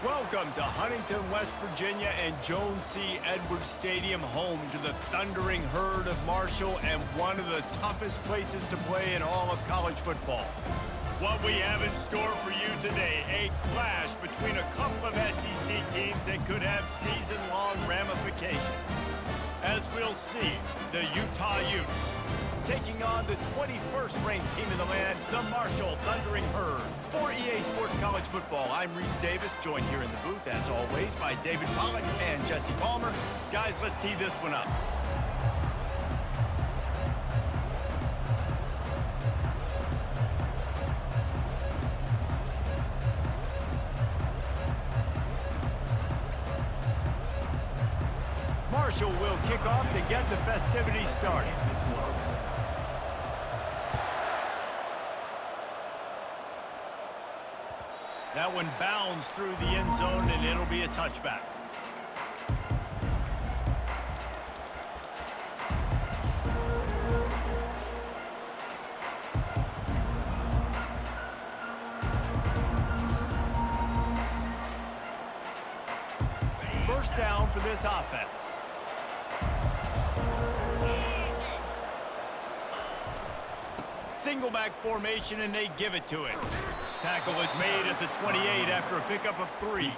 Welcome to Huntington, West Virginia and Joan C. Edwards Stadium, home to the Thundering Herd of Marshall and one of the toughest places to play in all of college football. What we have in store for you today, a clash between a couple of SEC teams that could have season-long ramifications. As we'll see, the Utah Utes taking on the 21st ranked team in the land, the Marshall Thundering Herd. For EA Sports College Football, I'm Reese Davis, joined here in the booth, as always, by David Pollack and Jesse Palmer. Guys, let's tee this one up. Marshall will kick off to get the festivities started. That one bounds through the end zone, and it'll be a touchback. First down for this offense. Single back formation, and they give it to it. Tackle is made at the 28 after a pickup of 3. You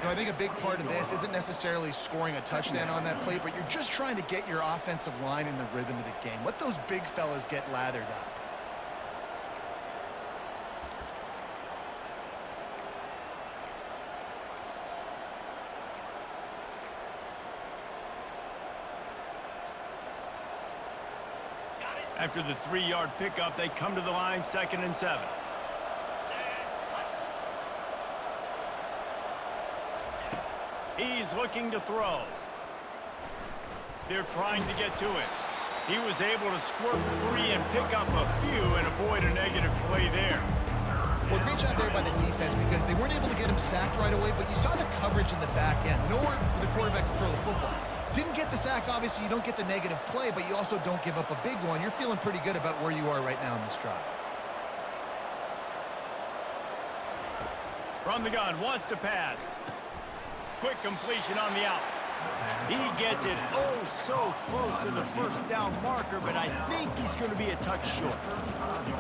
know, I think a big part of this isn't necessarily scoring a touchdown on that play, but you're just trying to get your offensive line in the rhythm of the game. Let those big fellas get lathered up. After the 3-yard pickup, they come to the line, 2nd and 7. He's looking to throw. They're trying to get to it. He was able to squirt free and pick up a few and avoid a negative play there. Well, great job there by the defense because they weren't able to get him sacked right away, but you saw the coverage in the back end. Nowhere for the quarterback to throw the football. Didn't get the sack, obviously you don't get the negative play, but you also don't give up a big one. You're feeling pretty good about where you are right now in this drive. From the gun, wants to pass. Quick completion on the out. He gets it oh so close to the first down marker, but I think he's going to be a touch short.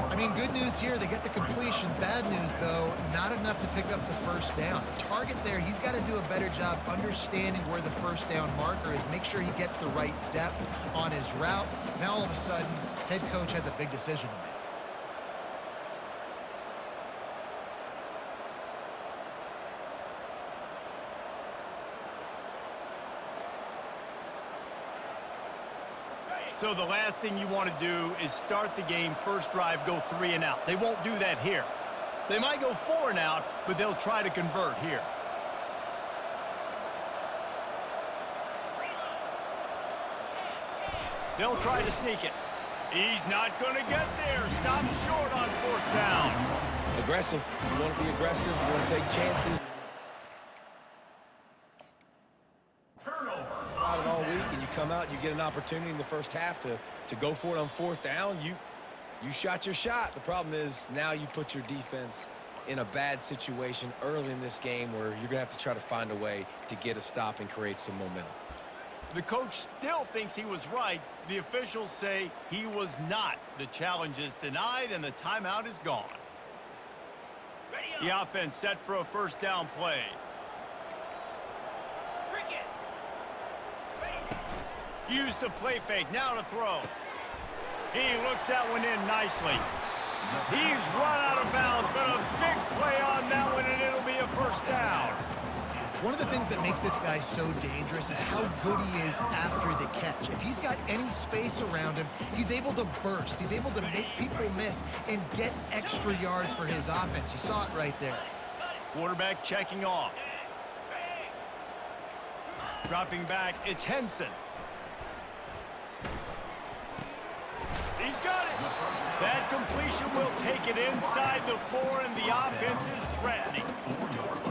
I mean, good news here, they get the completion. Bad news, though, not enough to pick up the first down. The target there, he's got to do a better job understanding where the first down marker is, make sure he gets the right depth on his route. Now, all of a sudden, head coach has a big decision to make. So the last thing you want to do is start the game, first drive, go 3 and out. They won't do that here. They might go 4 and out, but they'll try to convert here. They'll try to sneak it. He's not going to get there. Stop short on 4th down. Aggressive. You want to be aggressive. You want to take chances. All week, and you come out, you get an opportunity in the first half to go for it on 4th down. You shot your shot. The problem is now you put your defense in a bad situation early in this game where you're going to have to try to find a way to get a stop and create some momentum. The coach still thinks he was right. The officials say he was not. The challenge is denied, and the timeout is gone. The offense set for a first down play. Use the play fake, now to throw. He looks that one in nicely. He's run out of bounds, but a big play on that one, and it'll be a first down. One of the things that makes this guy so dangerous is how good he is after the catch. If he's got any space around him, he's able to burst. He's able to make people miss and get extra yards for his offense. You saw it right there. Quarterback checking off. Dropping back, it's Henson. He's got it. That completion will take it inside the 4, and the offense is threatening.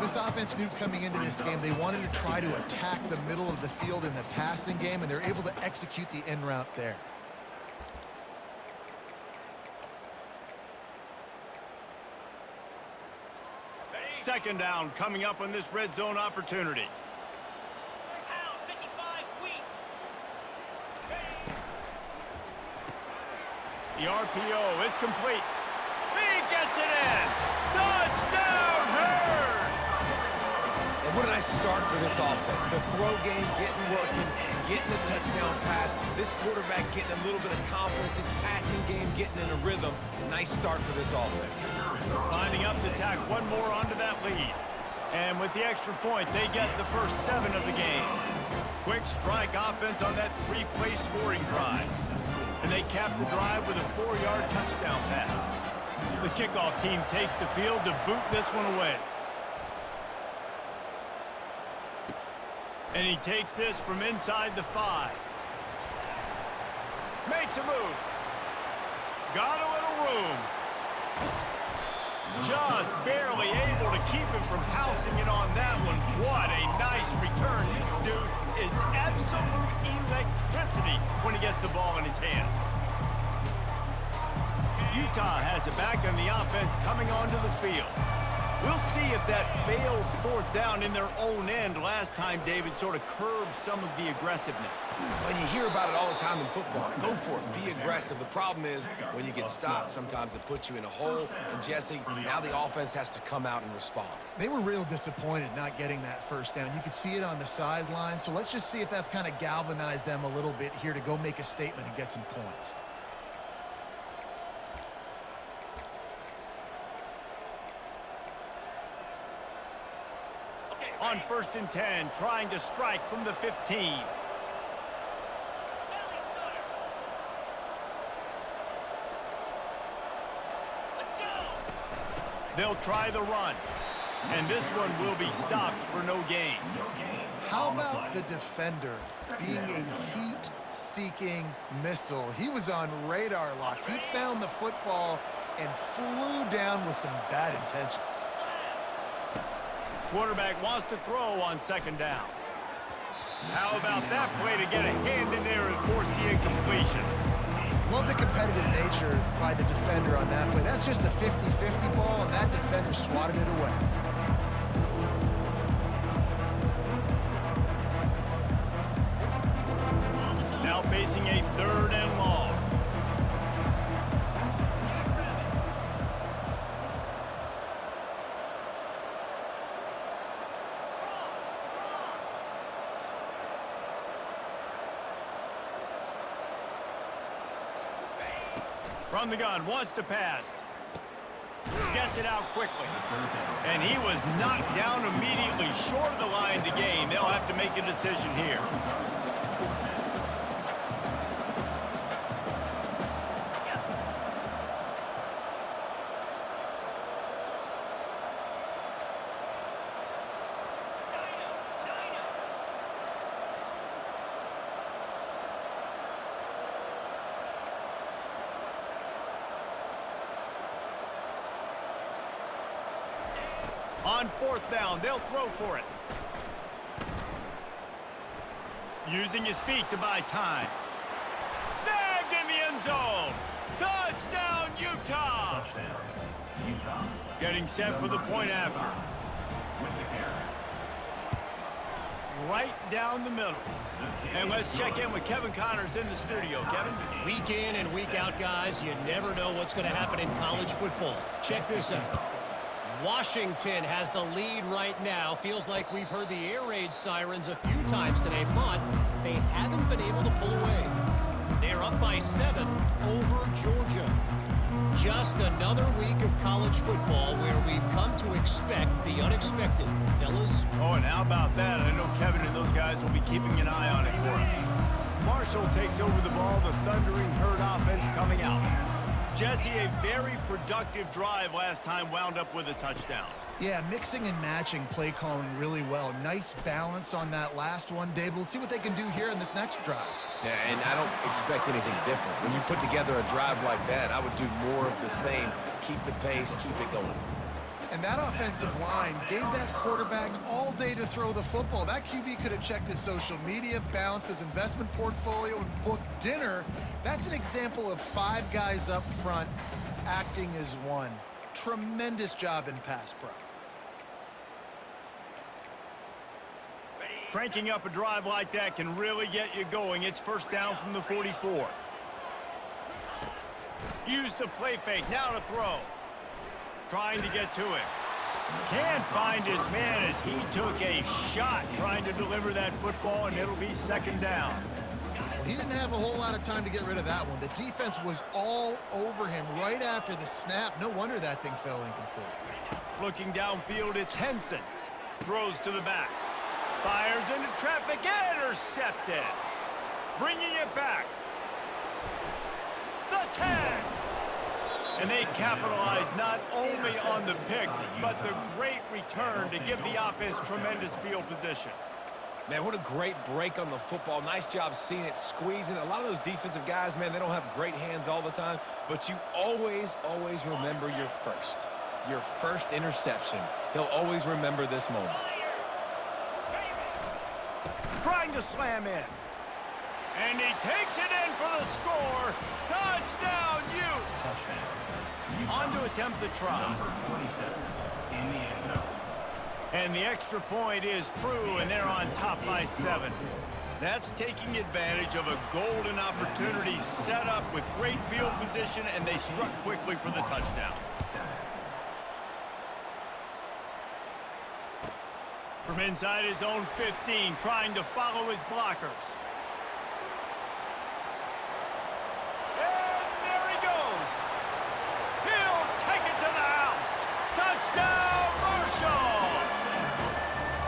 This offense knew coming into this game they wanted to try to attack the middle of the field in the passing game, and they're able to execute the in route there. Second down coming up on this red zone opportunity. The RPO, it's complete. He gets it in. Touchdown, Hurd! And what a nice start for this offense. The throw game getting working, getting the touchdown pass. This quarterback getting a little bit of confidence. His passing game getting in a rhythm. Nice start for this offense. Lining up to tack one more onto that lead. And with the extra point, they get the first 7 of the game. Quick strike offense on that 3-play scoring drive. And they cap the drive with a 4-yard touchdown pass. The kickoff team takes the field to boot this one away. And he takes this from inside the 5. Makes a move. Got a little room. Just barely able to keep him from housing it on that one. What a nice return. This dude is absolute electricity when he gets the ball in his hands. Utah has it back on the offense coming onto the field. We'll see if that failed 4th down in their own end last time, David, sort of curbed some of the aggressiveness. Well, you hear about it all the time in football. Go for it. Be aggressive. The problem is when you get stopped, sometimes it puts you in a hole. And, Jesse, now the offense has to come out and respond. They were real disappointed not getting that first down. You could see it on the sideline. So let's just see if that's kind of galvanized them a little bit here to go make a statement and get some points. On 1st and 10, trying to strike from the 15. They'll try the run. And this one will be stopped for no gain. How about the defender being a heat-seeking missile? He was on radar lock. He found the football and flew down with some bad intentions. Quarterback wants to throw on 2nd down. How about that play to get a hand in there and force the incompletion? Love the competitive nature by the defender on that play. That's just a 50-50 ball, and that defender swatted it away. Now facing a 3rd and long. From the gun, wants to pass. Gets it out quickly. And he was knocked down immediately short of the line to gain. They'll have to make a decision here. On 4th down, they'll throw for it. Using his feet to buy time. Snagged in the end zone. Touchdown, Utah! Getting set for the point after. Right down the middle. And let's check in with Kevin Connors in the studio. Kevin? Week in and week out, guys, you never know what's going to happen in college football. Check this out. Washington has the lead right now. Feels like we've heard the air raid sirens a few times today, but they haven't been able to pull away. They're up by 7 over Georgia. Just another week of college football where we've come to expect the unexpected. Fellas? Oh, and how about that? I know Kevin and those guys will be keeping an eye on it for us. Marshall takes over the ball, the Thundering Herd offense coming out. Jesse, a very productive drive last time wound up with a touchdown. Yeah, mixing and matching play calling really well. Nice balance on that last one, David. Let's see what they can do here in this next drive. Yeah, and I don't expect anything different. When you put together a drive like that, I would do more of the same. Keep the pace, keep it going. And that offensive line gave that quarterback all day to throw the football. That QB could have checked his social media, balanced his investment portfolio, and booked dinner. That's an example of 5 guys up front acting as one. Tremendous job in pass pro. Cranking up a drive like that can really get you going. It's first down from the 44. Use the play fake, now to throw. Trying to get to it. Can't find his man as he took a shot trying to deliver that football, and it'll be second down. He didn't have a whole lot of time to get rid of that one. The defense was all over him right after the snap. No wonder that thing fell incomplete. Looking downfield, it's Henson. Throws to the back. Fires into traffic, intercepted. Bringing it back. The tag. And they capitalize not only on the pick, but the great return to give the offense tremendous field position. Man, what a great break on the football. Nice job seeing it, squeezing. A lot of those defensive guys, man, they don't have great hands all the time, but you always, always remember your first interception. He'll always remember this moment. Trying to slam in. And he takes it in for the score. Touchdown, Utes. On to attempt the try. And the extra point is true, and they're on top by 7. That's taking advantage of a golden opportunity set up with great field position, and they struck quickly for the touchdown. From inside his own 15, trying to follow his blockers. And there he goes. He'll take it to the house. Touchdown, Marshall!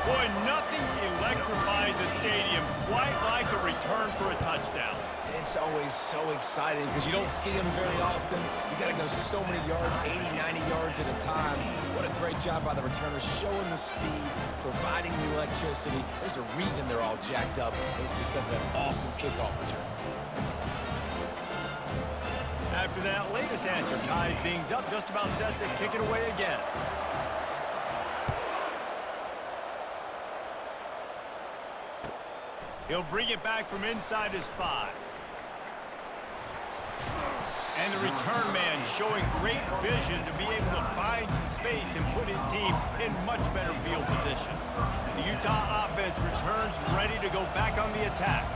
Boy, nothing electrifies a stadium quite like a return for a touchdown. It's always so exciting because you don't see them very often. You got to go so many yards, 80, 90 yards at a time. What a great job by the returners, showing the speed, providing the electricity. There's a reason they're all jacked up. It's because of that awesome kickoff return. After that latest answer tied things up, just about set to kick it away again. He'll bring it back from inside his 5. And the return man showing great vision to be able to find some space and put his team in much better field position. The Utah offense returns ready to go back on the attack.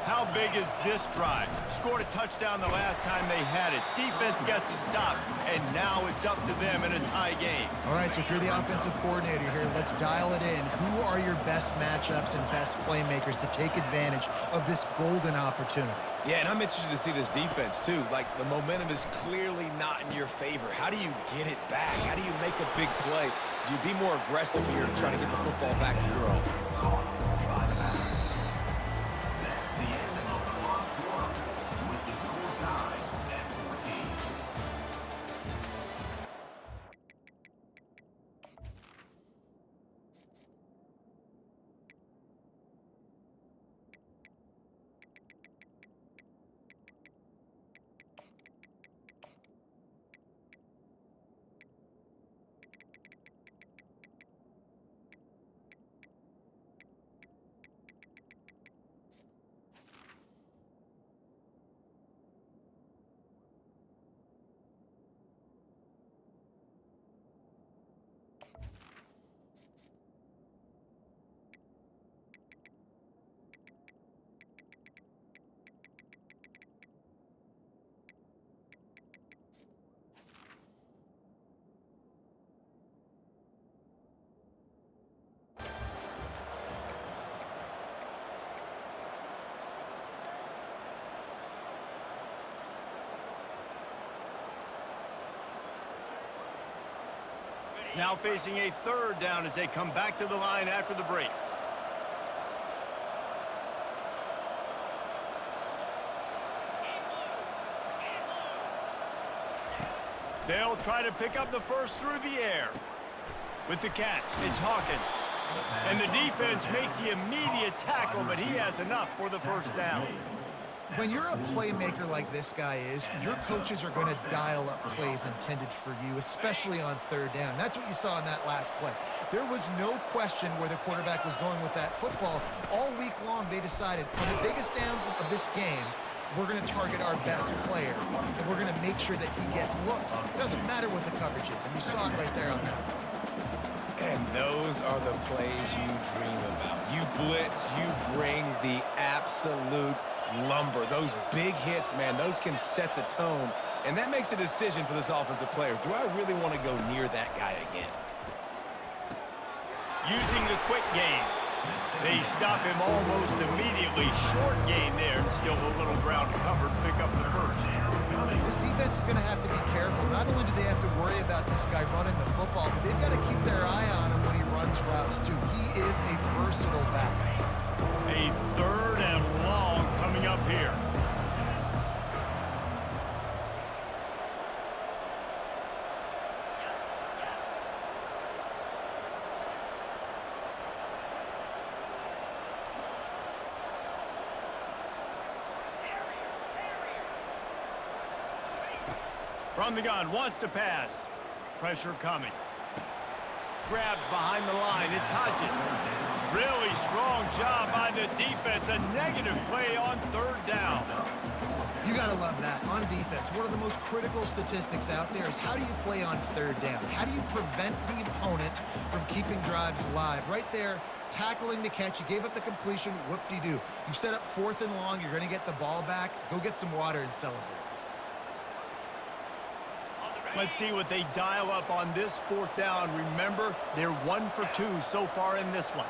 How big is this drive? Scored a touchdown the last time they had it. Defense gets a stop, and now it's up to them in a tie game. All right, so if you're the offensive coordinator here, let's dial it in. Who are your best matchups and best playmakers to take advantage of this golden opportunity? Yeah, and I'm interested to see this defense, too. Like, the momentum is clearly not in your favor. How do you get it back? How do you make a big play? Do you be more aggressive here to try to get the football back to your offense? Now facing a third down as they come back to the line after the break. They'll try to pick up the first through the air. With the catch, it's Hawkins. And the defense makes the immediate tackle, but he has enough for the first down. When you're a playmaker like this guy is, your coaches are going to dial up plays intended for you, especially on third down. That's what you saw in that last play. There was no question where the quarterback was going with that football. All week long, they decided on the biggest downs of this game, we're going to target our best player, and we're going to make sure that he gets looks. It doesn't matter what the coverage is, and you saw it right there on that play. And those are the plays you dream about. You blitz, you bring the absolute lumber. Those big hits, man, those can set the tone. And that makes a decision for this offensive player. Do I really want to go near that guy again? Using the quick game. They stop him almost immediately. Short gain there, and still a little ground covered. Pick up the first. This defense is going to have to be careful. Not only do they have to worry about this guy running the football, but they've got to keep their eye on him when he runs routes, too. He is a versatile back. A third and long coming up here. From the gun, wants to pass. Pressure coming. Grabbed behind the line, it's Hodges. Really strong job by the defense. A negative play on third down. You got to love that. On defense, one of the most critical statistics out there is how do you play on third down? How do you prevent the opponent from keeping drives alive? Right there, tackling the catch. You gave up the completion, whoop-de-doo. You set up fourth and long. You're going to get the ball back. Go get some water and celebrate. Let's see what they dial up on this fourth down. Remember, they're 1 for 2 so far in this one.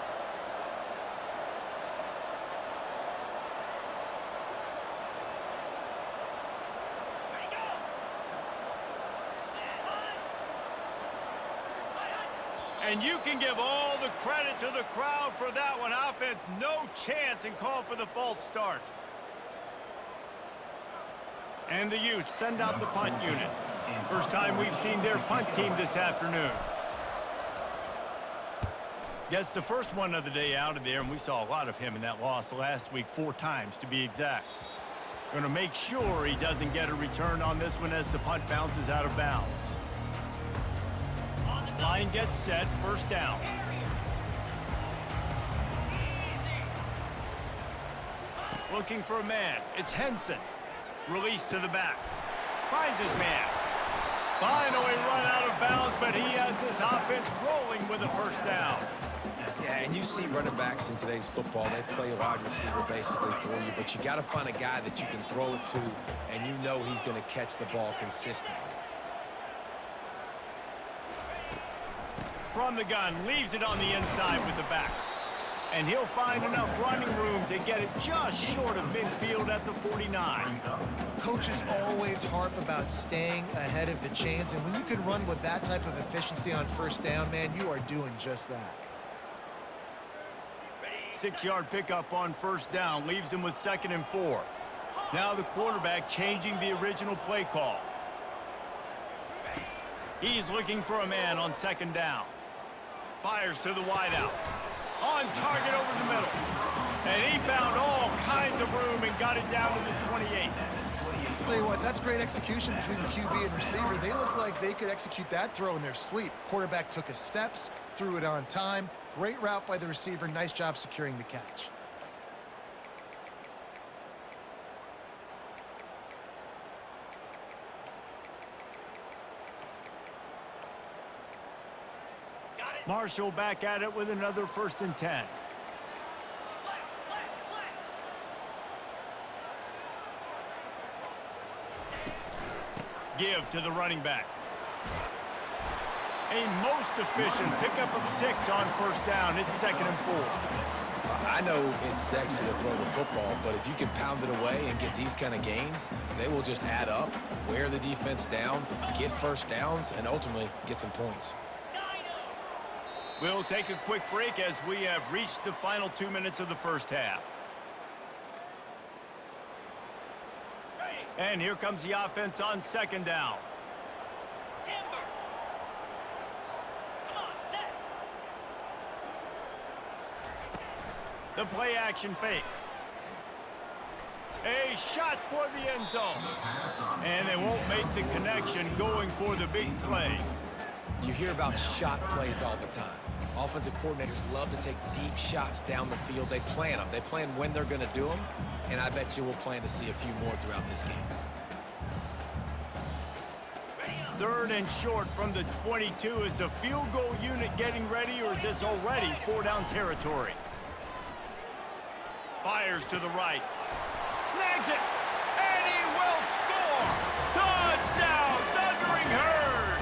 And you can give all the credit to the crowd for that one. Offense, no chance, and call for the false start. And the Utes send out the punt unit. First time we've seen their punt team this afternoon. Gets the first one of the day out of there, and we saw a lot of him in that loss last week, 4 times to be exact. Going to make sure he doesn't get a return on this one as the punt bounces out of bounds. Line gets set, first down. Looking for a man. It's Henson. Released to the back. Finds his man. Finally run out of bounds, but he has this offense rolling with a first down. Yeah, and you see running backs in today's football, they play wide receiver basically for you, but you got to find a guy that you can throw it to, and you know he's going to catch the ball consistently. From the gun, leaves it on the inside with the back. And he'll find enough running room to get it just short of midfield at the 49. Coaches always harp about staying ahead of the chains, and when you can run with that type of efficiency on first down, man, you are doing just that. 6-yard pickup on first down, leaves him with 2nd and 4. Now the quarterback changing the original play call. He's looking for a man on 2nd down. Fires to the wideout. On target over the middle. And he found all kinds of room and got it down to the 28. I'll tell you what, that's great execution between the QB and receiver. They look like they could execute that throw in their sleep. Quarterback took his steps, threw it on time. Great route by the receiver. Nice job securing the catch. Marshall back at it with another 1st and 10. Give to the running back. A most efficient pickup of 6 on first down. It's 2nd and 4. I know it's sexy to throw the football, but if you can pound it away and get these kind of gains, they will just add up, wear the defense down, get first downs, and ultimately get some points. We'll take a quick break as we have reached the final 2 minutes of the first half. And here comes the offense on second down. The play action fake. A shot toward the end zone. And they won't make the connection going for the big play. You hear about shot plays all the time. Offensive coordinators love to take deep shots down the field. They plan them. They plan when they're going to do them. And I bet you we'll plan to see a few more throughout this game. 3rd and short from the 22. Is the field goal unit getting ready, or is this already 4-down territory? Fires to the right. Snags it. And he will score. Touchdown, Thundering Herd.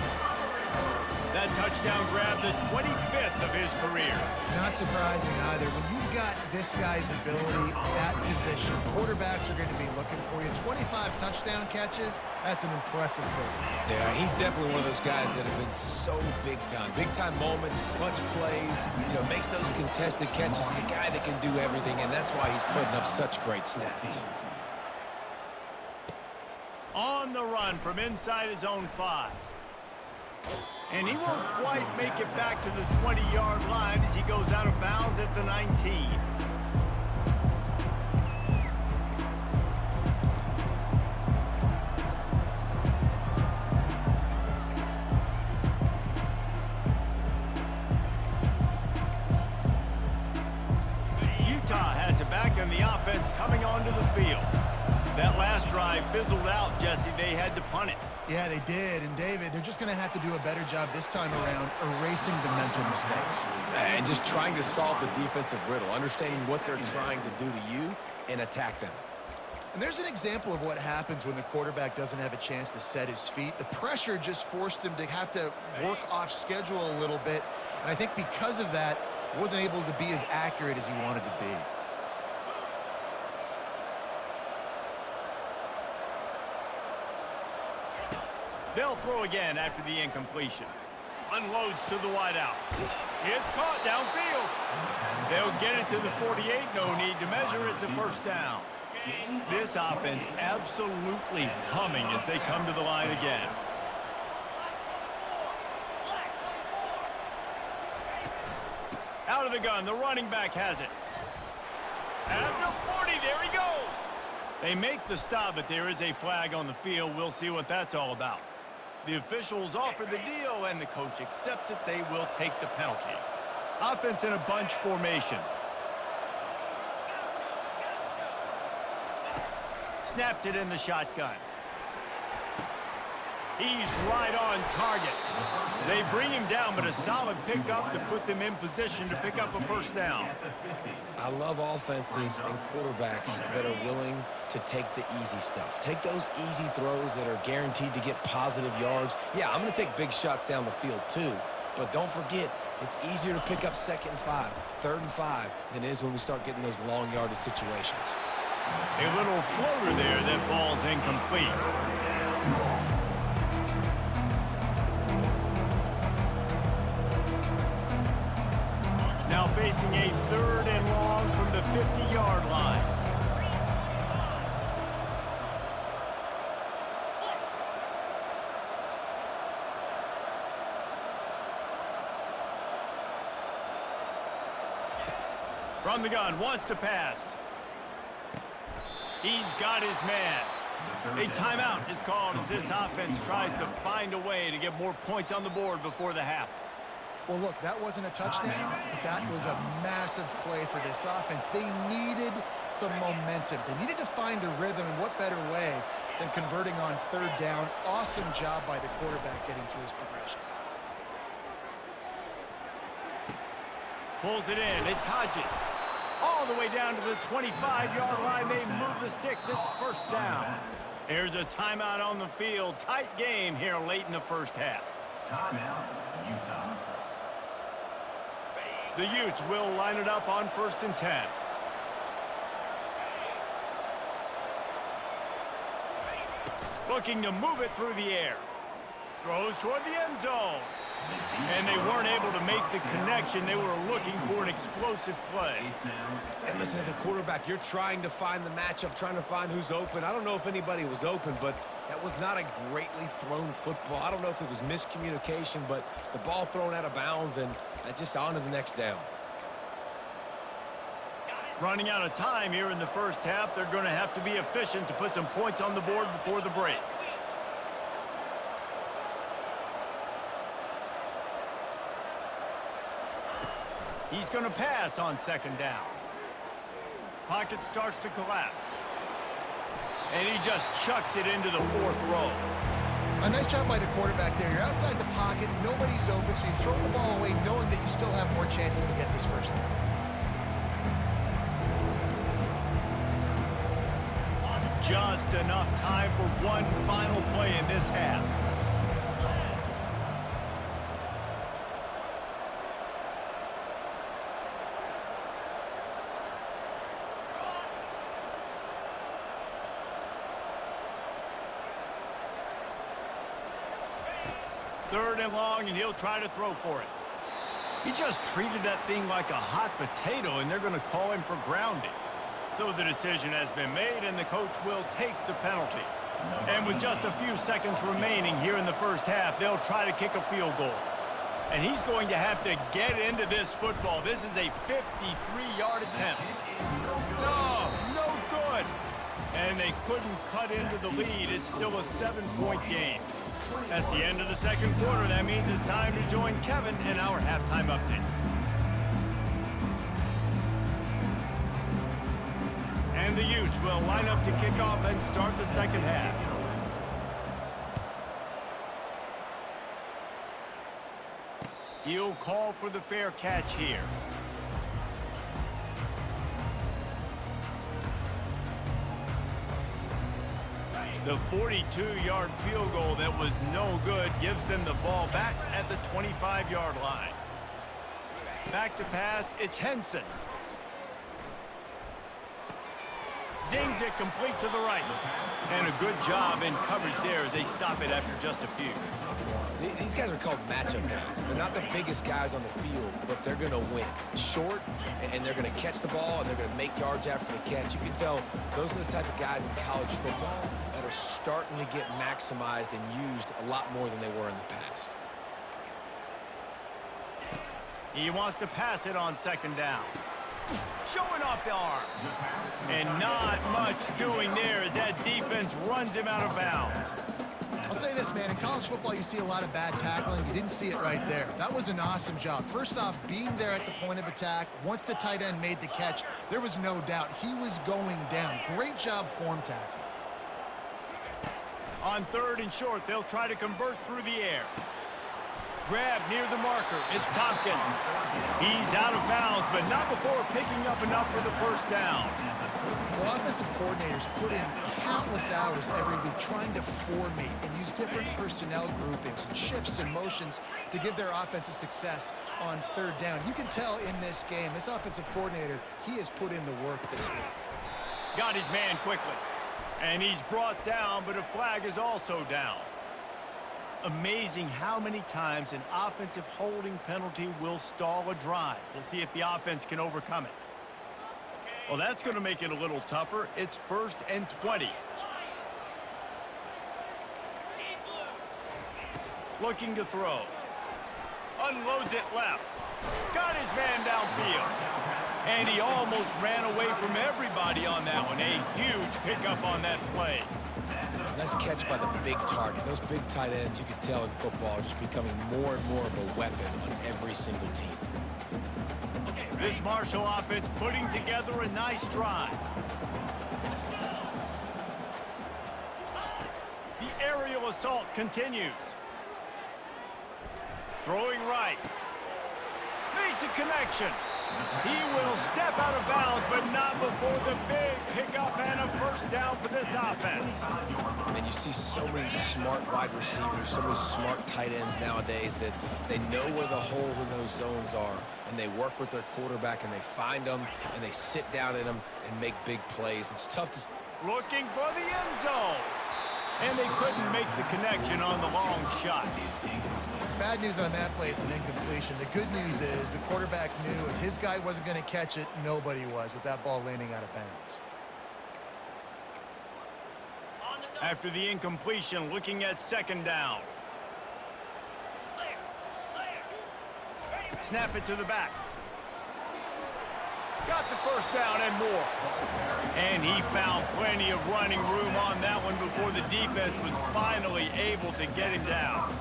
That touchdown grabbed the 25th of his career. Not surprising either. When you've got this guy's ability at position, quarterbacks are going to be looking for you. 25 touchdown catches, that's an impressive thing. Yeah, he's definitely one of those guys that have been so big time. Big time moments, clutch plays, makes those contested catches. He's a guy that can do everything, and that's why he's putting up such great stats. On the run from inside his own 5. And he won't quite make it back to the 20-yard line as he goes out of bounds at the 19. Utah has it back, and the offense coming onto the field. That last drive fizzled out, Jesse. They had to punt it. Yeah, they did. And, David, they're just going to have to do a better job this time around erasing the mental mistakes. And just trying to solve the defensive riddle, understanding what they're trying to do to you and attack them. And there's an example of what happens when the quarterback doesn't have a chance to set his feet. The pressure just forced him to have to work off schedule a little bit. And I think because of that, wasn't able to be as accurate as he wanted to be. They'll throw again after the incompletion. Unloads to the wideout. It's caught downfield. They'll get it to the 48. No need to measure. It's a first down. This offense absolutely humming as they come to the line again. Out of the gun. The running back has it. At the 40. There he goes. They make the stop, but there is a flag on the field. We'll see what that's all about. The officials offer the deal, and the coach accepts it. They will take the penalty. Offense in a bunch formation. Snaps it in the shotgun. He's right on target. They bring him down, but a solid pickup to put them in position to pick up a first down. I love offenses and quarterbacks that are willing to take the easy stuff. Take those easy throws that are guaranteed to get positive yards. Yeah, I'm going to take big shots down the field too, but don't forget, it's easier to pick up 2nd and 5, 3rd and 5 than it is when we start getting those long yardage situations. A little floater there that falls incomplete. Now facing a 3rd and long from the 50-yard line. From the gun, wants to pass. He's got his man. A timeout is called as this offense tries to find a way to get more points on the board before the half. Well, look, that wasn't a touchdown, but that was a massive play for this offense. They needed some momentum. They needed to find a rhythm, and what better way than converting on 3rd down. Awesome job by the quarterback getting through his progression. Pulls it in. It's Hodges. All the way down to the 25-yard line. They move the sticks. It's first down. There's a timeout on the field. Tight game here late in the first half. Timeout, Utah. The Utes will line it up on 1st and 10. Looking to move it through the air. Throws toward the end zone. And they weren't able to make the connection. They were looking for an explosive play. And listen, as a quarterback, you're trying to find the matchup, trying to find who's open. I don't know if anybody was open, but that was not a greatly thrown football. I don't know if it was miscommunication, but the ball thrown out of bounds, and just on to the next down. Running out of time here in the first half. They're going to have to be efficient to put some points on the board before the break. He's going to pass on second down. Pocket starts to collapse. And he just chucks it into the fourth row. A nice job by the quarterback there. You're outside the pocket, nobody's open, so you throw the ball away knowing that you still have more chances to get this first down. Just enough time for one final play in this half. Third and long, and he'll try to throw for it. He just treated that thing like a hot potato, and they're going to call him for grounding. So the decision has been made, and the coach will take the penalty. And with just a few seconds remaining here in the first half, they'll try to kick a field goal. And he's going to have to get into this football. This is a 53-yard attempt. No good. And they couldn't cut into the lead. It's still a 7-point game. That's the end of the second quarter. That means it's time to join Kevin in our halftime update. And the Utes will line up to kick off and start the second half. He'll call for the fair catch here. The 42-yard field goal that was no good gives them the ball back at the 25-yard line. Back to pass, it's Henson. Zings it complete to the right. And a good job in coverage there as they stop it after just a few. These guys are called matchup guys. They're not the biggest guys on the field, but they're going to win. Short, and they're going to catch the ball, and they're going to make yards after the catch. You can tell those are the type of guys in college football that are starting to get maximized and used a lot more than they were in the past. He wants to pass it on second down. Showing off the arm. And not much doing there as that defense runs him out of bounds. I'll say this, man. In college football, you see a lot of bad tackling. You didn't see it right there. That was an awesome job. First off, being there at the point of attack. Once the tight end made the catch, there was no doubt he was going down. Great job form tackle. On third and short, they'll try to convert through the air. Grab near the marker. It's Tompkins. He's out of bounds, but not before picking up enough for the first down. Well, offensive coordinators put in countless hours every week trying to formate and use different personnel groupings and shifts and motions to give their offense a success on third down. You can tell in this game, this offensive coordinator, he has put in the work this week. Got his man quickly. And he's brought down, but a flag is also down. Amazing how many times an offensive holding penalty will stall a drive. We'll see if the offense can overcome it. Well, that's going to make it a little tougher. It's 1st and 20. Looking to throw. Unloads it left. Got his man downfield. And he almost ran away from everybody on that one. A huge pickup on that play. Nice catch by the big target. Those big tight ends, you can tell in football, are just becoming more and more of a weapon on every single team. This Marshall offense putting together a nice drive. The aerial assault continues. Throwing right. Makes a connection. He will step out of bounds, but not before the big pickup and a first down for this offense. And you see so many smart wide receivers, so many smart tight ends nowadays that they know where the holes in those zones are, and they work with their quarterback, and they find them, and they sit down in them and make big plays. It's tough to... Looking for the end zone. And they couldn't make the connection on the long shot. Bad news on that play, it's an incompletion. The good news is the quarterback knew if his guy wasn't going to catch it, nobody was with that ball landing out of bounds. After the incompletion, looking at second down. Snap it to the back. Got the first down and more. And he found plenty of running room on that one before the defense was finally able to get him down.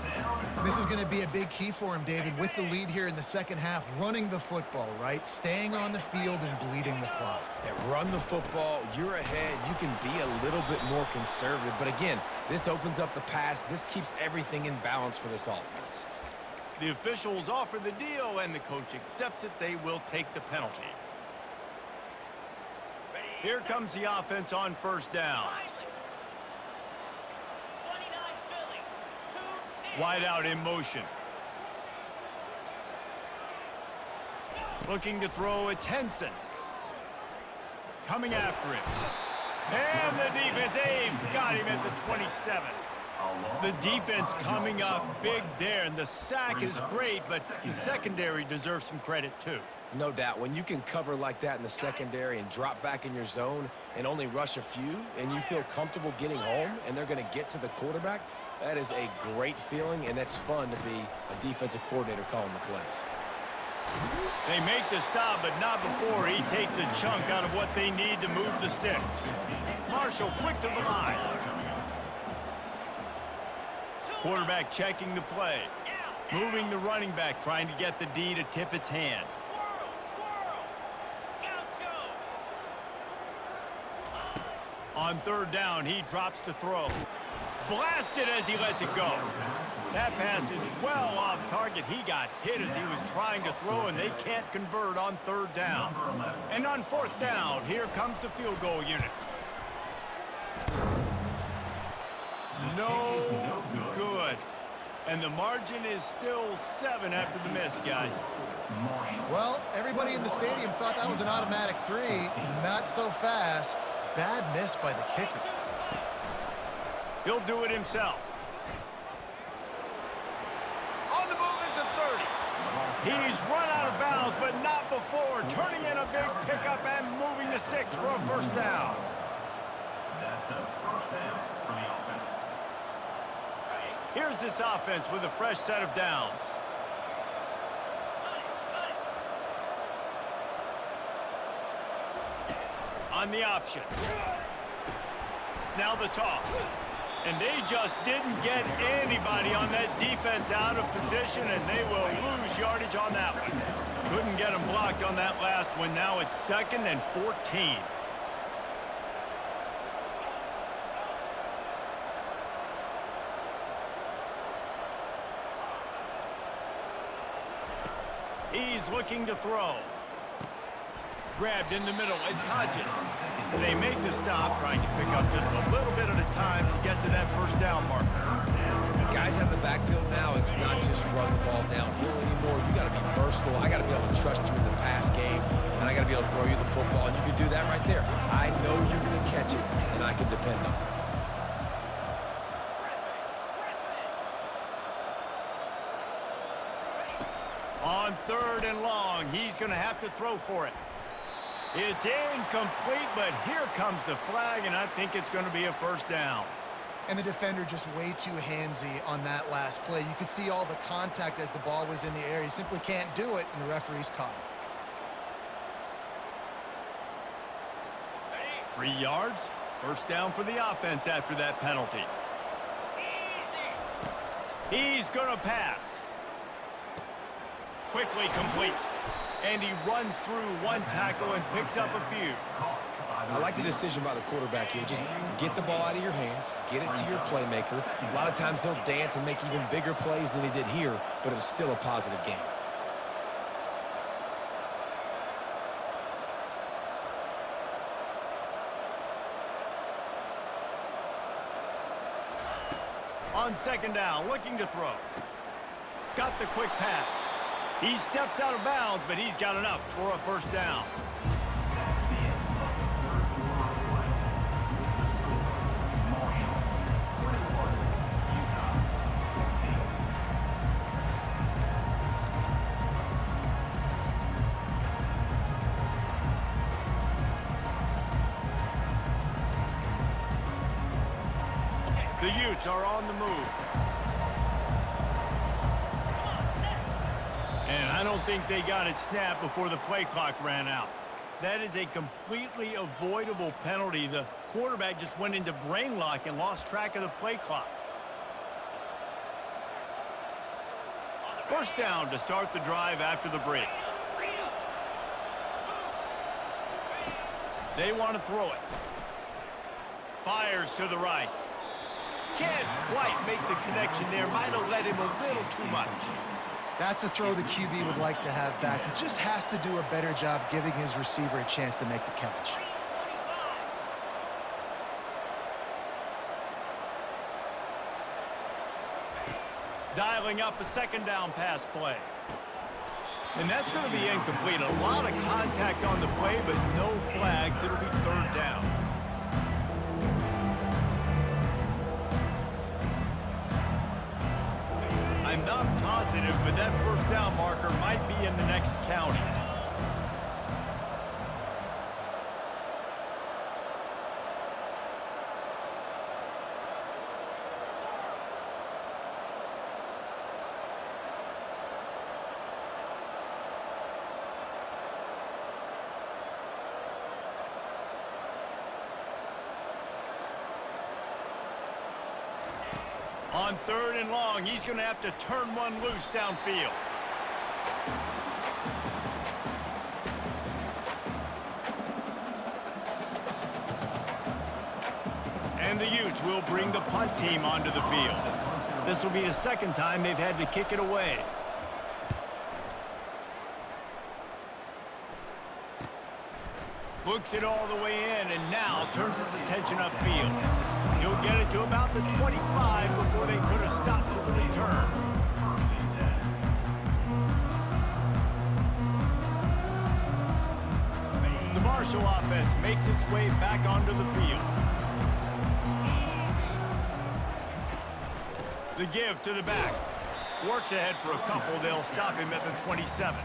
This is going to be a big key for him, David, with the lead here in the second half, running the football, right? Staying on the field and bleeding the clock. Yeah, run the football, you're ahead, you can be a little bit more conservative. But again, this opens up the pass. This keeps everything in balance for this offense. The officials offer the deal, and the coach accepts it. They will take the penalty. Here comes the offense on first down. Wide out in motion. Looking to throw, it's Henson. Coming after him. And the defense, they've got him at the 27. The defense coming up big there, and the sack is great, but the secondary deserves some credit too. No doubt. When you can cover like that in the secondary and drop back in your zone and only rush a few, and you feel comfortable getting home and they're going to get to the quarterback, that is a great feeling, and that's fun to be a defensive coordinator calling the plays. They make the stop, but not before he takes a chunk out of what they need to move the sticks. Marshall quick to the line. Quarterback checking the play. Moving the running back, trying to get the D to tip its hand. On third down, he drops to throw. Blasted as he lets it go. That pass is well off target. He got hit as he was trying to throw, and they can't convert on third down. And on fourth down, here comes the field goal unit. No good. And the margin is still 7 after the miss, guys. Well, everybody in the stadium thought that was an automatic 3. Not so fast. Bad miss by the kicker. He'll do it himself. On the move at the 30. He's run out of bounds, but not before turning in a big pickup and moving the sticks for a first down. That's a first down for the offense. Here's this offense with a fresh set of downs. On the option. Now the toss. And they just didn't get anybody on that defense out of position, and they will lose yardage on that one. Couldn't get them blocked on that last one. Now it's 2nd and 14. He's looking to throw. Grabbed in the middle. It's Hodges. They make the stop, trying to pick up just a little bit at a time to get to that first down marker. Guys have the backfield now. It's not just run the ball downhill anymore. You got to be versatile. I got to be able to trust you in the pass game, and I got to be able to throw you the football, and you can do that right there. I know you're going to catch it, and I can depend on it. On third and long, he's going to have to throw for it. It's incomplete, but here comes the flag, and I think it's going to be a first down. And the defender just way too handsy on that last play. You could see all the contact as the ball was in the air. He simply can't do it, and the referee's caught it. 3 yards, first down for the offense after that penalty. He's going to pass. Quickly complete. And he runs through one tackle and picks up a few. I like the decision by the quarterback here. Just get the ball out of your hands, get it to your playmaker. A lot of times he'll dance and make even bigger plays than he did here, but it was still a positive game. On second down, looking to throw. Got the quick pass. He steps out of bounds, but he's got enough for a first down. Utes are on the move. And I don't think they got it snapped before the play clock ran out. That is a completely avoidable penalty. The quarterback just went into brain lock and lost track of the play clock. First down to start the drive after the break. They want to throw it. Fires to the right. Can't quite make the connection there. Might have let him a little too much. That's a throw the QB would like to have back. He just has to do a better job giving his receiver a chance to make the catch. Dialing up a second down pass play. And that's going to be incomplete. A lot of contact on the play, but no flags. It'll be third down. I'm not positive, but that first down marker might be in the next county. On third and long, he's going to have to turn one loose downfield. And the Utes will bring the punt team onto the field. This will be the second time they've had to kick it away. Looks it all the way in and now turns his attention upfield. He'll get it to about the 25 before they put a stop to the return. The Marshall offense makes its way back onto the field. The give to the back. Works ahead for a couple. They'll stop him at the 27.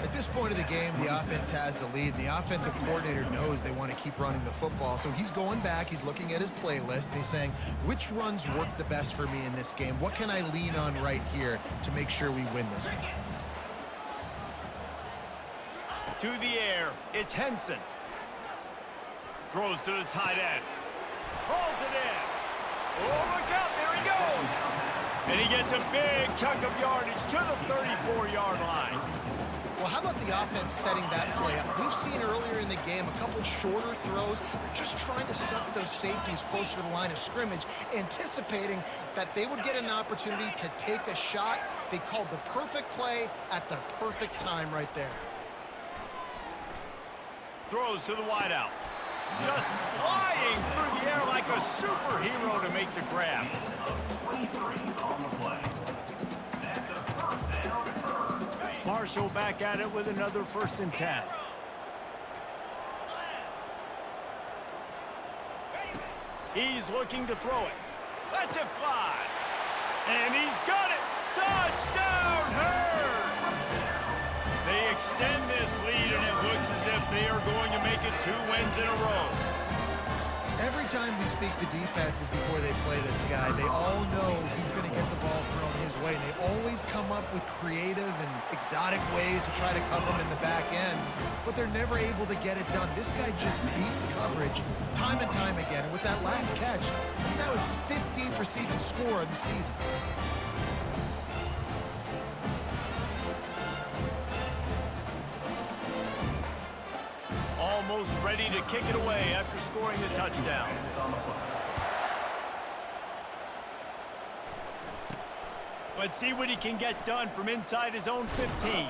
At this point of the game, the offense has the lead, and the offensive coordinator knows they want to keep running the football. So he's going back, he's looking at his playlist, and he's saying, which runs work the best for me in this game? What can I lean on right here to make sure we win this one? To the air, it's Henson. Throws to the tight end. Pulls it in. Oh, look out, there he goes. And he gets a big chunk of yardage to the 34-yard line. Well, how about the offense setting that play up? We've seen earlier in the game a couple shorter throws. They're just trying to suck those safeties closer to the line of scrimmage, anticipating that they would get an opportunity to take a shot. They called the perfect play at the perfect time right there. Throws to the wideout. Just flying through the air like a superhero to make the grab. 23 on the play. That's a first down. Marshall back at it with another 1st and 10. He's looking to throw it. Lets it fly. And he's got it. Touchdown, Herd! They extend this lead, and it looks as if they are going to make it 2 wins in a row. Every time we speak to defenses before they play this guy, they all know he's going to get the ball thrown his way. And they always come up with creative and exotic ways to try to cover him in the back end, but they're never able to get it done. This guy just beats coverage time and time again. And with that last catch, it's now his 15th receiving score of the season. Almost ready to kick it away after scoring the touchdown. Let's see what he can get done from inside his own 15.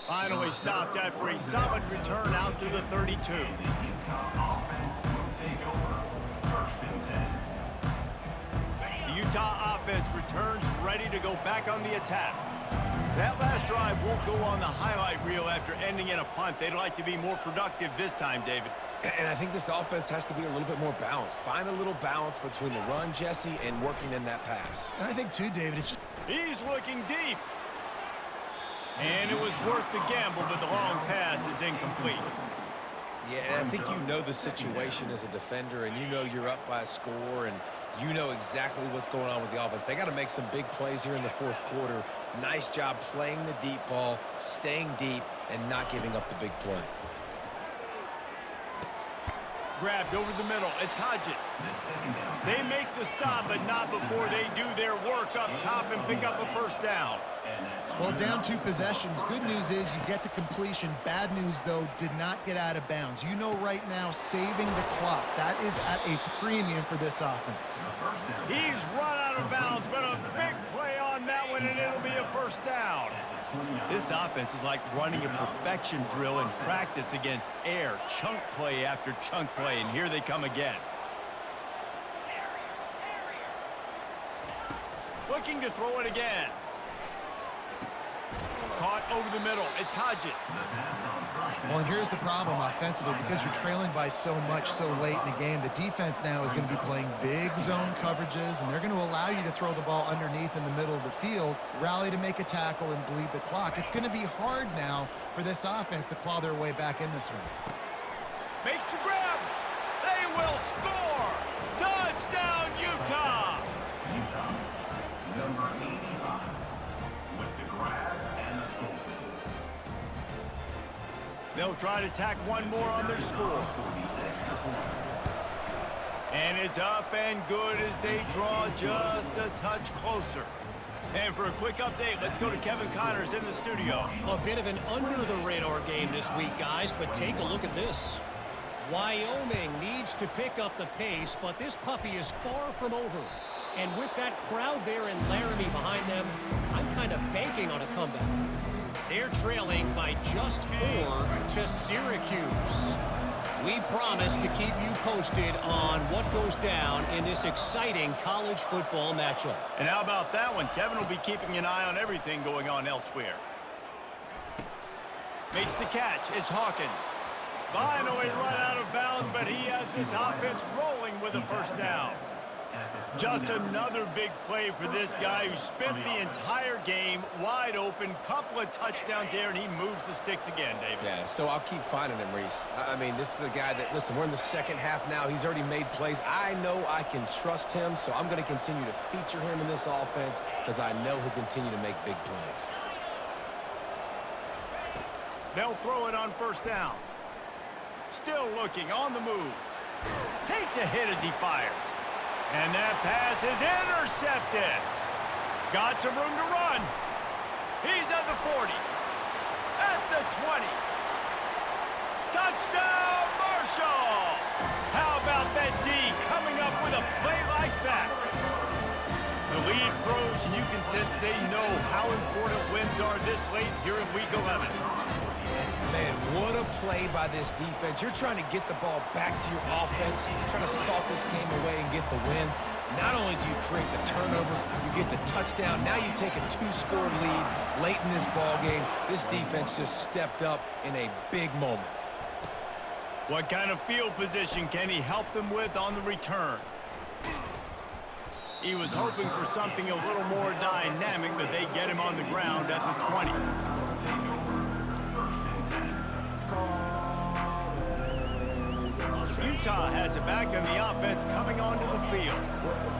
Finally stopped after a solid return out to the 32. The Utah offense will take over. 1st and 10. The Utah offense returns ready to go back on the attack. That last drive won't go on the highlight reel after ending in a punt. They'd like to be more productive this time, David. And I think this offense has to be a little bit more balanced. Find a little balance between the run, Jesse, and working in that pass. And I think, too, David, it's just... He's looking deep. And it was worth the gamble, but the long pass is incomplete. Yeah, and I think you know the situation as a defender, and you know you're up by a score, and you know exactly what's going on with the offense. They got to make some big plays here in the fourth quarter. Nice job playing the deep ball, staying deep, and not giving up the big play. Grabbed over the middle. It's Hodges. They make the stop, but not before they do their work up top and pick up a first down. Well, down 2 possessions. Good news is you get the completion. Bad news, though, did not get out of bounds. You know right now, saving the clock. That is at a premium for this offense. He's run out of bounds, but a big play on that one, and it'll be a first down. This offense is like running a perfection drill in practice against air. Chunk play after chunk play, and here they come again. Looking to throw it again. Caught over the middle. It's Hodges. Well, and here's the problem offensively. Because you're trailing by so much so late in the game, the defense now is going to be playing big zone coverages, and they're going to allow you to throw the ball underneath in the middle of the field, rally to make a tackle, and bleed the clock. It's going to be hard now for this offense to claw their way back in this one. Makes the grab. They will score. Touchdown, Utah. Utah, number 85, with the grab and the score. They'll try to tack one more on their score. And it's up and good as they draw just a touch closer. And for a quick update, let's go to Kevin Connors in the studio. A bit of an under-the-radar game this week, guys, but take a look at this. Wyoming needs to pick up the pace, but this puppy is far from over. And with that crowd there in Laramie behind them, I'm kind of banking on a comeback. They're trailing by just 4 to Syracuse. We promise to keep you posted on what goes down in this exciting college football matchup. And how about that one? Kevin will be keeping an eye on everything going on elsewhere. Makes the catch. It's Hawkins. Finally run out of bounds, but he has this offense rolling with a first down. Just another big play for this guy who spent the entire game wide open, couple of touchdowns there, and he moves the sticks again, David. Yeah, so I'll keep finding him, Reese. I mean, this is a guy that, listen, we're in the second half now. He's already made plays. I know I can trust him, so I'm going to continue to feature him in this offense because I know he'll continue to make big plays. They'll throw it on first down. Still looking, on the move. Takes a hit as he fires. And that pass is intercepted. Got some room to run. He's at the 40. At the 20. Touchdown, Marshall! How about that D coming up with a play like that? The lead grows, and you can sense they know how important wins are this late here in Week 11. Man, what a play by this defense. You're trying to get the ball back to your offense, trying to salt this game away and get the win. Not only do you create the turnover, you get the touchdown. Now you take a 2-score lead late in this ball game. This defense just stepped up in a big moment. What kind of field position can he help them with on the return? He was hoping for something a little more dynamic, but they get him on the ground at the 20. Utah has it back and the offense coming onto the field.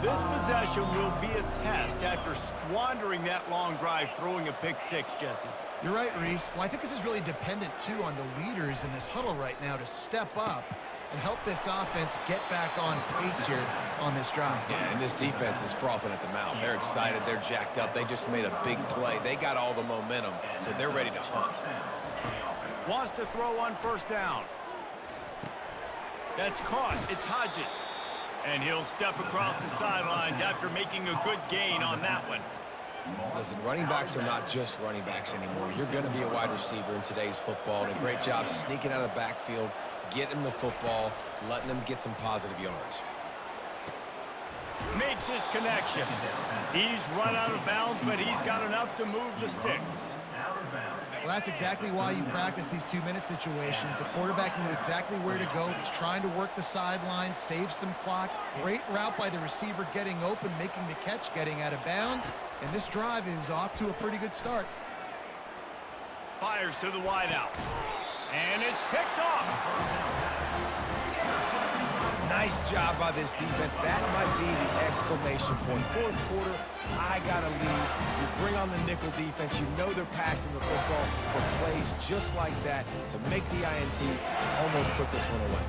This possession will be a test after squandering that long drive, throwing a pick six, Jesse. You're right, Reese. Well, I think this is really dependent, too, on the leaders in this huddle right now to step up and help this offense get back on pace here on this drive. Yeah, and this defense is frothing at the mouth. They're excited. They're jacked up. They just made a big play. They got all the momentum, so they're ready to hunt. Wants to throw on first down. That's caught. It's Hodges. And he'll step across the sidelines after making a good gain on that one. Listen, running backs are not just running backs anymore. You're going to be a wide receiver in today's football. And a great job sneaking out of the backfield, getting the football, letting them get some positive yards. Makes his connection. He's run out of bounds, but he's got enough to move the sticks. Well, that's exactly why you practice these 2-minute situations. The quarterback knew exactly where to go. He's trying to work the sideline, save some clock. Great route by the receiver getting open, making the catch, getting out of bounds. And this drive is off to a pretty good start. Fires to the wideout. And it's picked off. Nice job by this defense. That might be the exclamation point. Fourth quarter, I got a lead. You bring on the nickel defense. You know they're passing the football for plays just like that to make the INT and almost put this one away.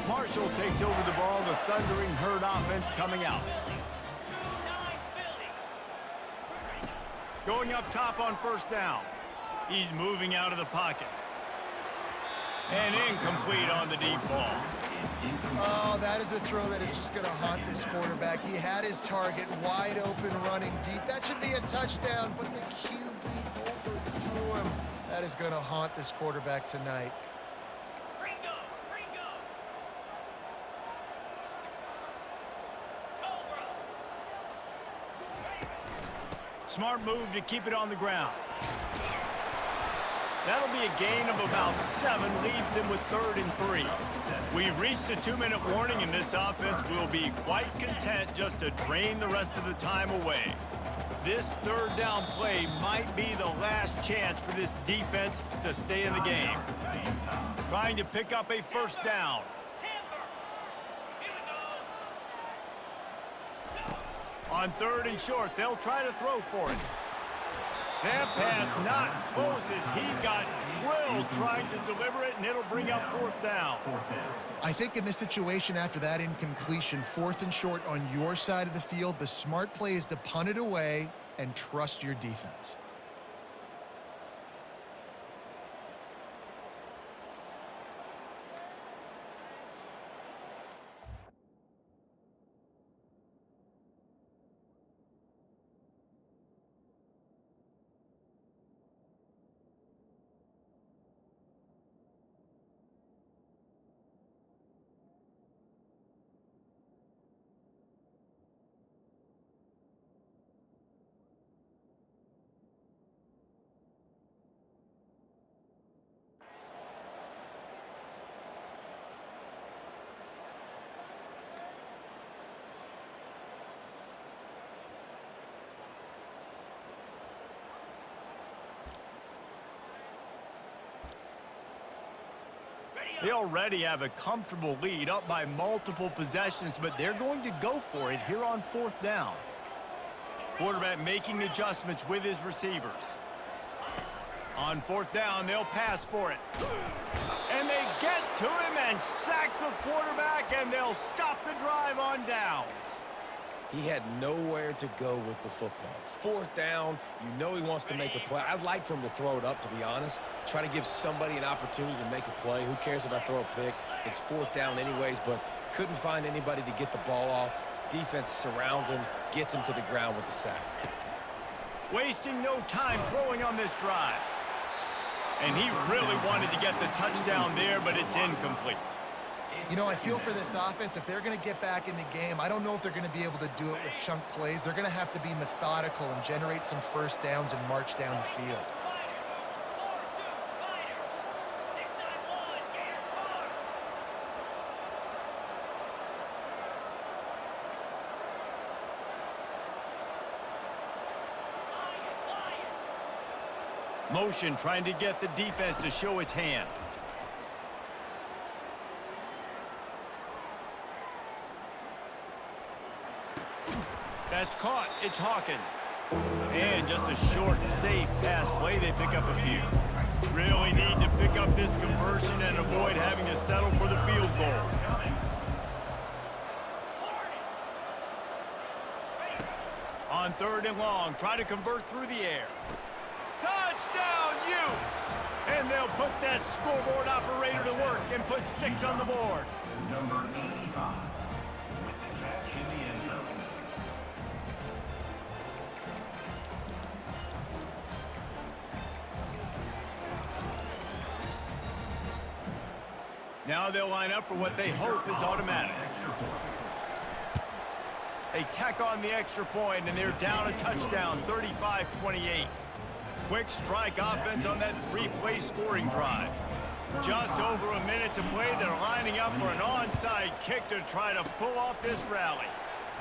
Marshall takes over the ball. The Thundering Herd offense coming out. Going up top on first down. He's moving out of the pocket. And incomplete on the deep ball. Oh, that is a throw that is just going to haunt this quarterback. He had his target wide open running deep. That should be a touchdown, but the QB overthrew him. That is going to haunt this quarterback tonight. Smart move to keep it on the ground. That'll be a gain of about 7, leaves him with 3rd and 3. We've reached a 2-minute warning, and this offense will be quite content just to drain the rest of the time away. This 3rd down play might be the last chance for this defense to stay in the game. Trying to pick up a 1st down. On 3rd and short, they'll try to throw for it. That pass not close as he got drilled trying to deliver it, and it'll bring up 4th down. I think in this situation after that incompletion, 4th and short on your side of the field, the smart play is to punt it away and trust your defense. They already have a comfortable lead, up by multiple possessions, but they're going to go for it here on 4th down. Quarterback making adjustments with his receivers. On 4th down, they'll pass for it. And they get to him and sack the quarterback, and they'll stop the drive on downs. He had nowhere to go with the football. 4th down, you know he wants to make a play. I'd like for him to throw it up, to be honest. Try to give somebody an opportunity to make a play. Who cares if I throw a pick? It's 4th down anyways, but couldn't find anybody to get the ball off. Defense surrounds him, gets him to the ground with the sack. Wasting no time throwing on this drive. And he really wanted to get the touchdown there, but it's incomplete. You know, I feel for this offense, if they're going to get back in the game, I don't know if they're going to be able to do it with chunk plays. They're going to have to be methodical and generate some 1st downs and march down the field. Motion trying to get the defense to show its hand. That's caught. It's Hawkins. And just a short, safe pass play. They pick up a few. Really need to pick up this conversion and avoid having to settle for the field goal. On 3rd and long, try to convert through the air. Touchdown, Utes! And they'll put that scoreboard operator to work and put 6 on the board. Number 85 with the catch in the end zone. Now they'll line up for what they hope is automatic. They tack on the extra point, and they're down a touchdown, 35-28. Quick strike offense on that 3-play scoring drive. Just over a minute to play. They're lining up for an onside kick to try to pull off this rally.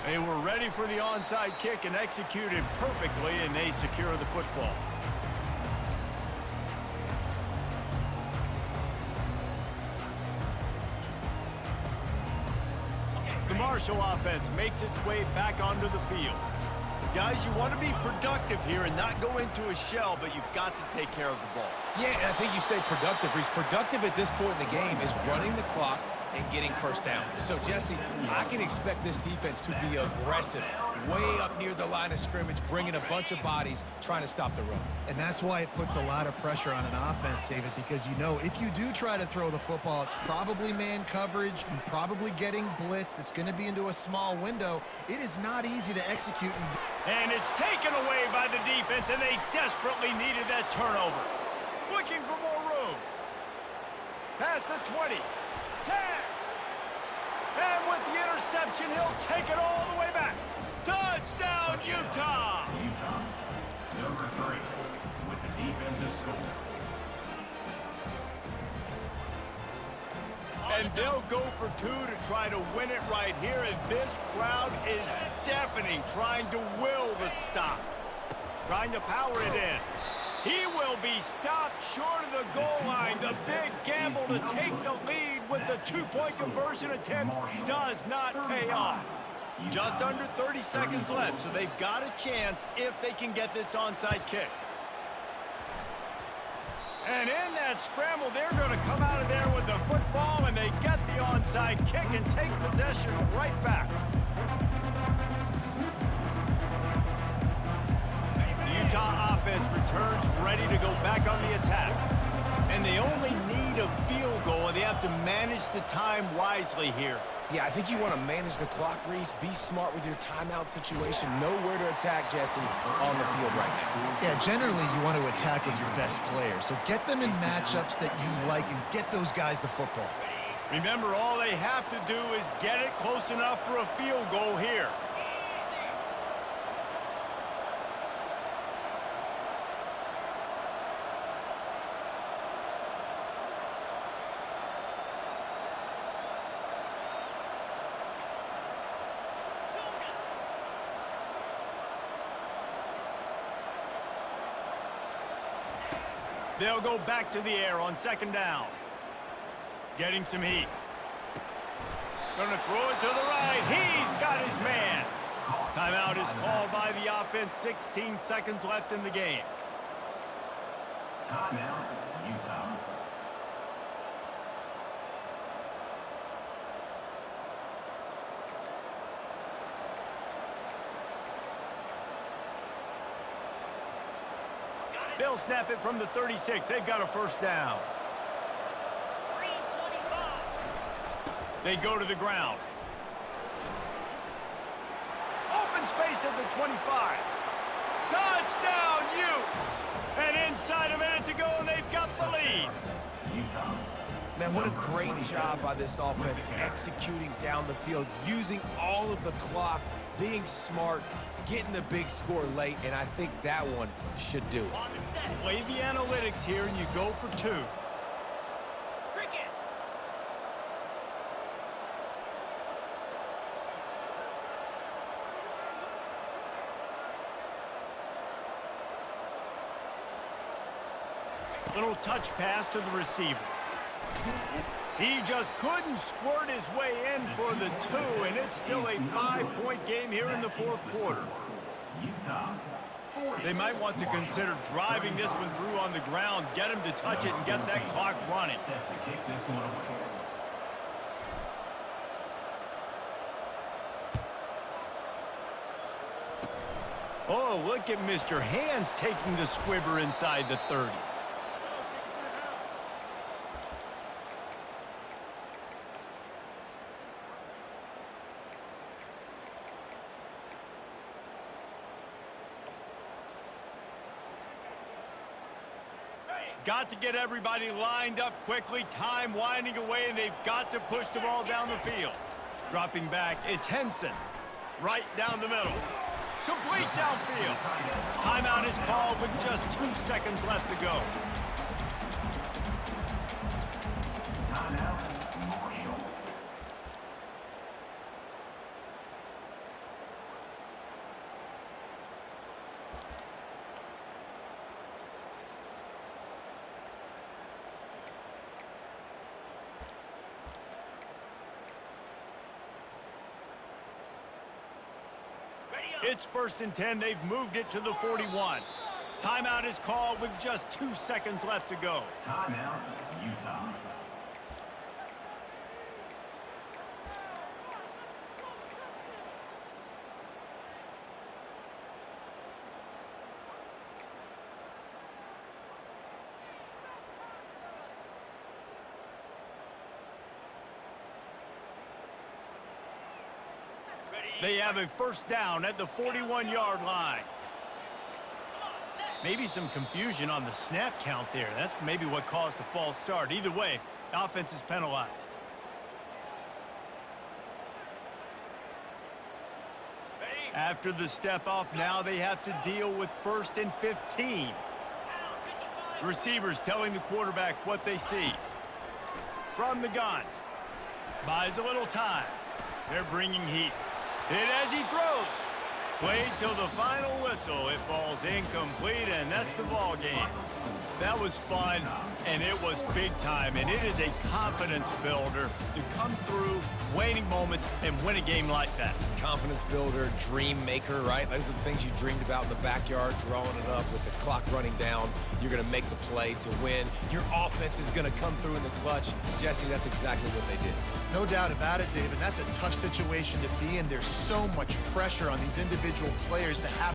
They were ready for the onside kick and executed perfectly, and they secure the football. Marshall offense makes its way back onto the field. Guys, you want to be productive here and not go into a shell, but you've got to take care of the ball. Yeah, and I think you say productive. He's productive at this point in the game is running the clock and getting first down. So, Jesse, I can expect this defense to be aggressive, way up near the line of scrimmage, bringing a bunch of bodies, trying to stop the run. And that's why it puts a lot of pressure on an offense, David, because you know if you do try to throw the football, it's probably man coverage and probably getting blitzed. It's going to be into a small window. It is not easy to execute. And it's taken away by the defense, and they desperately needed that turnover. Looking for more room. Past the 20. 10. And with the interception, he'll take it all the way back. Touchdown, Utah! Utah, number 3, with the defensive score. And they'll go for 2 to try to win it right here, and this crowd is deafening, trying to will the stop. Trying to power it in. He will be stopped short of the goal line. The big gamble to take the lead with the 2-point conversion attempt does not pay off. Just under 30 seconds left, so they've got a chance if they can get this onside kick. And in that scramble, they're going to come out of there with the football, and they get the onside kick and take possession right back. The Utah offense returns ready to go back on the attack. And they only need a field goal, and they have to manage the time wisely here. Yeah, I think you want to manage the clock, Reese. Be smart with your timeout situation. Know where to attack, Jesse, on the field right now. Yeah, generally you want to attack with your best players. So get them in matchups that you like and get those guys the football. Remember, all they have to do is get it close enough for a field goal here. They'll go back to the air on 2nd down. Getting some heat. Gonna throw it to the right. He's got his man. Timeout is called by the offense. 16 seconds left in the game. Timeout, Utah. They'll snap it from the 36. They've got a first down. They go to the ground. Open space at the 25. Touchdown, Utes! And inside a minute to go, and they've got the lead. Utah. Man, what a great job by this offense executing down the field, using all of the clock, being smart, getting the big score late, and I think that one should do it. Play the analytics here, and you go for 2. Little touch pass to the receiver. He just couldn't squirt his way in for the 2, and it's still a 5-point game here in the 4th quarter. Utah. They might want to consider driving this one through on the ground, get him to touch it, and get that clock running. Set to kick this one away. Oh, look at Mr. Hands taking the squibber inside the 30. Got to get everybody lined up quickly, time winding away, and they've got to push the ball down the field. Dropping back, it's Henson. Right down the middle. Complete downfield. Timeout is called with just 2 seconds left to go. Timeout, Marshall. It's 1st and 10. They've moved it to the 41. Timeout is called with just 2 seconds left to go. Timeout, Utah. They have a 1st down at the 41-yard line. Maybe some confusion on the snap count there. That's maybe what caused the false start. Either way, the offense is penalized. After the step off, now they have to deal with 1st and 15. Receivers telling the quarterback what they see. From the gun. Buys a little time. They're bringing heat. Hit as he throws. Played till the final whistle. It falls incomplete, and that's the ball game. That was fun, and it was big time, and it is a confidence builder to come through waning moments and win a game like that. Confidence builder, dream maker, right? Those are the things you dreamed about in the backyard, drawing it up with the clock running down. You're going to make the play to win. Your offense is going to come through in the clutch. Jesse, that's exactly what they did. No doubt about it, David. That's a tough situation to be in. There's so much pressure on these individual players to have